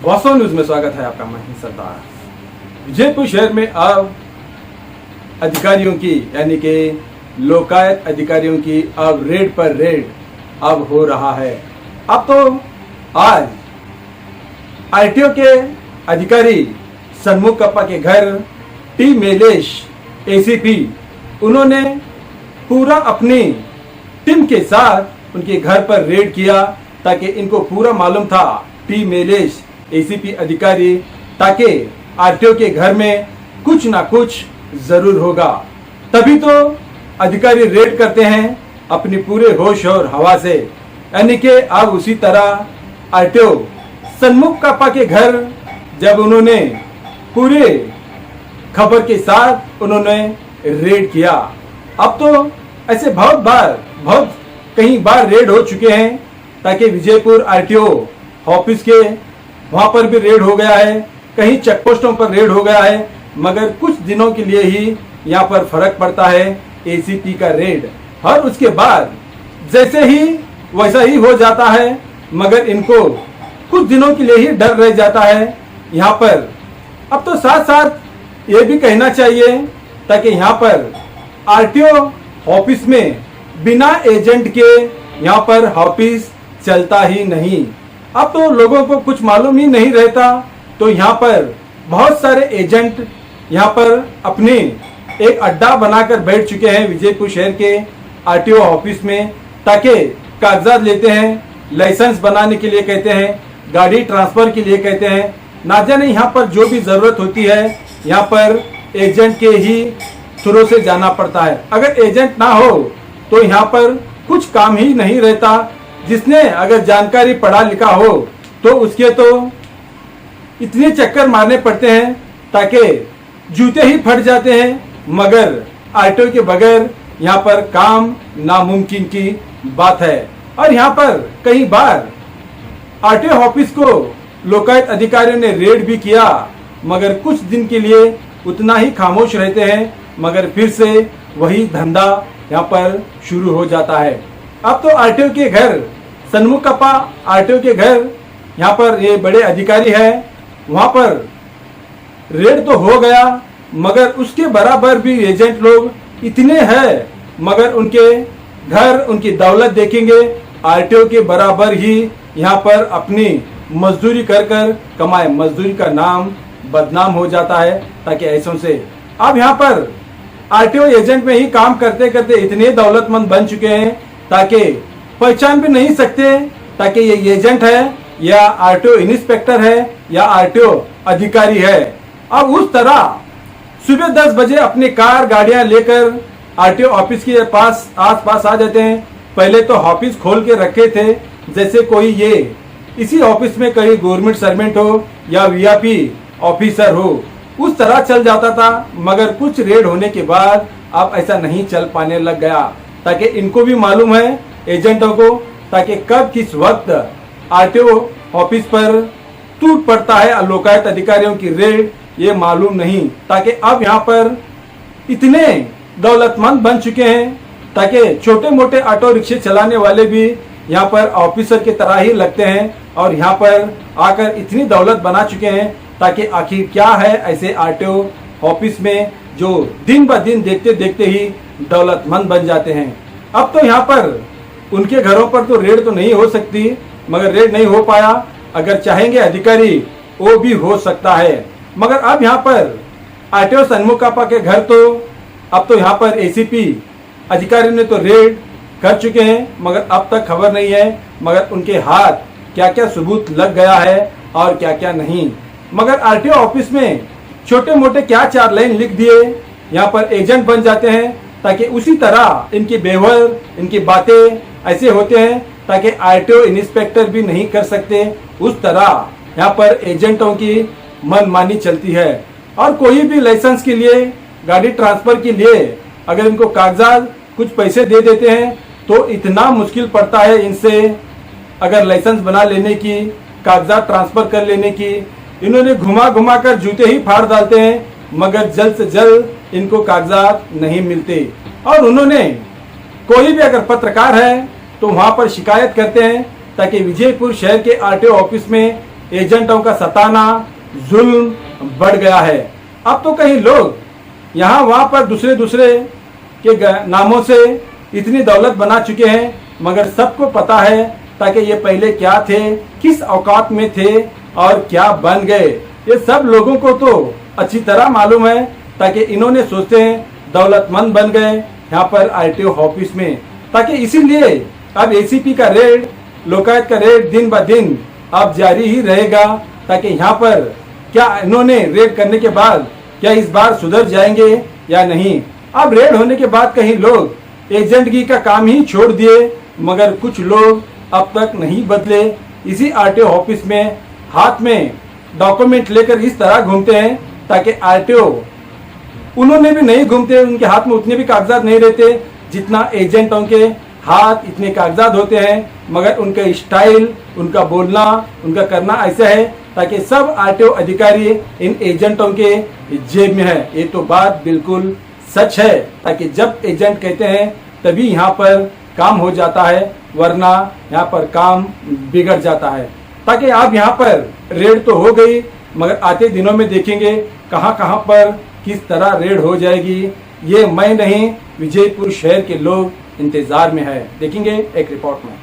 वास्तव न्यूज में स्वागत है आपका। मैं सरदार। विजयपुर शहर में अब अधिकारियों की यानी कि लोकायुक्त अधिकारियों की अब रेड पर रेड अब हो रहा है। अब तो आज आरटीओ के अधिकारी सन्मुख कप्पा के घर टी मेलेश एसीपी उन्होंने पूरा अपनी टीम के साथ उनके घर पर रेड किया, ताकि इनको पूरा मालूम था टी मेलेश एसीपी अधिकारी ताकि आरटीओ के घर में कुछ ना कुछ जरूर होगा। तभी तो अधिकारी रेड करते हैं अपनी पूरे होश और हवा से। यानी कि अब उसी तरह आरटीओ सन्मुख कप्पा के घर जब उन्होंने पूरे खबर के साथ उन्होंने रेड किया। अब तो ऐसे बहुत कई बार रेड हो चुके हैं, ताकि विजयपुर आरटीओ ऑफिस के वहां पर भी रेड हो गया है, कहीं चेक पोस्टों पर रेड हो गया है, मगर कुछ दिनों के लिए ही यहाँ पर फर्क पड़ता है एसीपी का रेड, और उसके बाद जैसे ही वैसा ही हो जाता है, मगर इनको कुछ दिनों के लिए ही डर रह जाता है यहाँ पर। अब तो साथ साथ ये भी कहना चाहिए ताकि यहाँ पर आरटीओ ऑफिस में बिना एजेंट के यहाँ पर ऑफिस चलता ही नहीं। अब तो लोगों को कुछ मालूम ही नहीं रहता, तो यहाँ पर बहुत सारे एजेंट यहाँ पर अपने एक अड्डा बनाकर बैठ चुके हैं विजयपुर शहर के आरटीओ ऑफिस में, ताकि कागजात लेते हैं, लाइसेंस बनाने के लिए कहते हैं, गाड़ी ट्रांसफर के लिए कहते हैं, ना जाने यहाँ पर जो भी जरूरत होती है यहाँ पर एजेंट के ही थ्रू से जाना पड़ता है। अगर एजेंट ना हो तो यहाँ पर कुछ काम ही नहीं रहता। जिसने अगर जानकारी पढ़ा लिखा हो तो उसके तो इतने चक्कर मारने पड़ते हैं ताकि जूते ही फट जाते हैं, मगर आरटीओ के बगैर यहाँ पर काम नामुमकिन की बात है। और यहाँ पर कई बार आरटीओ ऑफिस को लोकायुक्त अधिकारियों ने रेड भी किया, मगर कुछ दिन के लिए उतना ही खामोश रहते हैं, मगर फिर से वही धंधा यहाँ पर शुरू हो जाता है। अब तो आरटीओ के घर सन्मुख कप्पा आरटीओ के घर यहाँ पर ये बड़े अधिकारी है, वहां पर रेड तो हो गया, मगर उसके बराबर भी एजेंट लोग इतने हैं, मगर उनके घर उनकी दौलत देखेंगे आरटीओ के बराबर ही यहाँ पर अपनी मजदूरी कर कर कमाए। मजदूरी का नाम बदनाम हो जाता है, ताकि ऐसों से अब यहाँ पर आरटीओ एजेंट में ही काम करते करते इतने दौलतमंद बन चुके हैं ताकि पहचान भी नहीं सकते ताकि ये एजेंट है या आरटीओ इंस्पेक्टर है या आरटीओ अधिकारी है। अब उस तरह सुबह 10 बजे अपनी कार गाड़ियां लेकर आरटीओ ऑफिस के पास आसपास आ जाते हैं। पहले तो ऑफिस खोल के रखे थे जैसे कोई ये इसी ऑफिस में कहीं गवर्नमेंट सर्वेंट हो या वीआईपी ऑफिसर हो, उस तरह चल जाता था, मगर कुछ रेड होने के बाद अब ऐसा नहीं चल पाने लग गया, ताकि इनको भी मालूम है एजेंटों को, ताकि कब किस वक्त आरटीओ ऑफिस पर टूट पड़ता है लोकायुक्त अधिकारियों की रेड, ये मालूम नहीं। ताकि अब यहाँ पर इतने दौलतमंद बन चुके हैं ताकि छोटे मोटे ऑटो रिक्शे चलाने वाले भी यहाँ पर ऑफिसर की तरह ही लगते हैं, और यहाँ पर आकर इतनी दौलत बना चुके हैं, ताकि आखिर क्या है ऐसे आरटीओ ऑफिस में जो दिन ब दिन देखते देखते ही दौलतमंद बन जाते हैं। अब तो यहाँ पर उनके घरों पर तो रेड तो नहीं हो सकती, मगर रेड नहीं हो पाया। अगर चाहेंगे अधिकारी वो भी हो सकता है, मगर अब यहाँ पर आरटीओ सन्मुख कप्पा के घर तो अब तो यहाँ पर एसीपी अधिकारी ने तो रेड कर चुके हैं, मगर अब तक खबर नहीं है मगर उनके हाथ क्या क्या सबूत लग गया है और क्या क्या नहीं। मगर आरटीओ ऑफिस में छोटे मोटे क्या 4 लाइन लिख दिए यहाँ पर एजेंट बन जाते हैं, ताकि उसी तरह इनकी व्यवहार इनकी बातें ऐसे होते हैं ताकि आरटीओ इंस्पेक्टर भी नहीं कर सकते। उस तरह यहाँ पर एजेंटों की मनमानी चलती है, और कोई भी लाइसेंस के लिए गाड़ी ट्रांसफर के लिए अगर इनको कागजात कुछ पैसे दे देते हैं तो इतना मुश्किल पड़ता है इनसे अगर लाइसेंस बना लेने की, कागजात ट्रांसफर कर लेने की। इन्होंने घुमा घुमा कर जूते ही फाड़ डालते हैं, मगर जल्द से जल्द इनको कागजात नहीं मिलते। और उन्होंने कोई भी अगर पत्रकार है तो वहां पर शिकायत करते हैं ताकि विजयपुर शहर के आरटीओ ऑफिस में एजेंटों का सताना, जुल्म बढ़ गया है। अब तो कई लोग यहाँ वहाँ पर दूसरे दूसरे के नामों से इतनी दौलत बना चुके हैं, मगर सबको पता है ताकि ये पहले क्या थे, किस औकात में थे और क्या बन गए, ये सब लोगों को तो अच्छी तरह मालूम है। ताकि इन्होंने सोचते हैं दौलतमंद बन गए यहाँ पर आरटीओ ऑफिस में, ताकि इसीलिए अब एसीपी का रेड, लोकायत का रेड दिन ब दिन अब जारी ही रहेगा। ताकि यहाँ पर क्या इन्होंने रेड करने के बाद क्या इस बार सुधर जाएंगे या नहीं। अब रेड होने के बाद कहीं लोग एजेंटगी का काम ही छोड़ दिए, मगर कुछ लोग अब तक नहीं बदले। इसी आरटीओ ऑफिस में हाथ में डॉक्यूमेंट लेकर इस तरह घूमते हैं ताकि आरटीओ उन्होंने भी नहीं घूमते, उनके हाथ में उतने भी कागजात नहीं रहते जितना एजेंटों के हाथ इतने कागजात होते हैं, मगर उनका स्टाइल, उनका बोलना, उनका करना ऐसा है ताकि सब आरटीओ अधिकारी इन एजेंटों के जेब में है। ये तो बात बिल्कुल सच है, ताकि जब एजेंट कहते हैं तभी यहाँ पर काम हो जाता है, वरना यहाँ पर काम बिगड़ जाता है। ताकि आप यहाँ पर रेड तो हो गई, मगर आते दिनों में देखेंगे कहाँ कहाँ पर किस तरह रेड हो जाएगी। ये मैं नहीं, विजयपुर शहर के लोग इंतजार में है। देखेंगे एक रिपोर्ट में।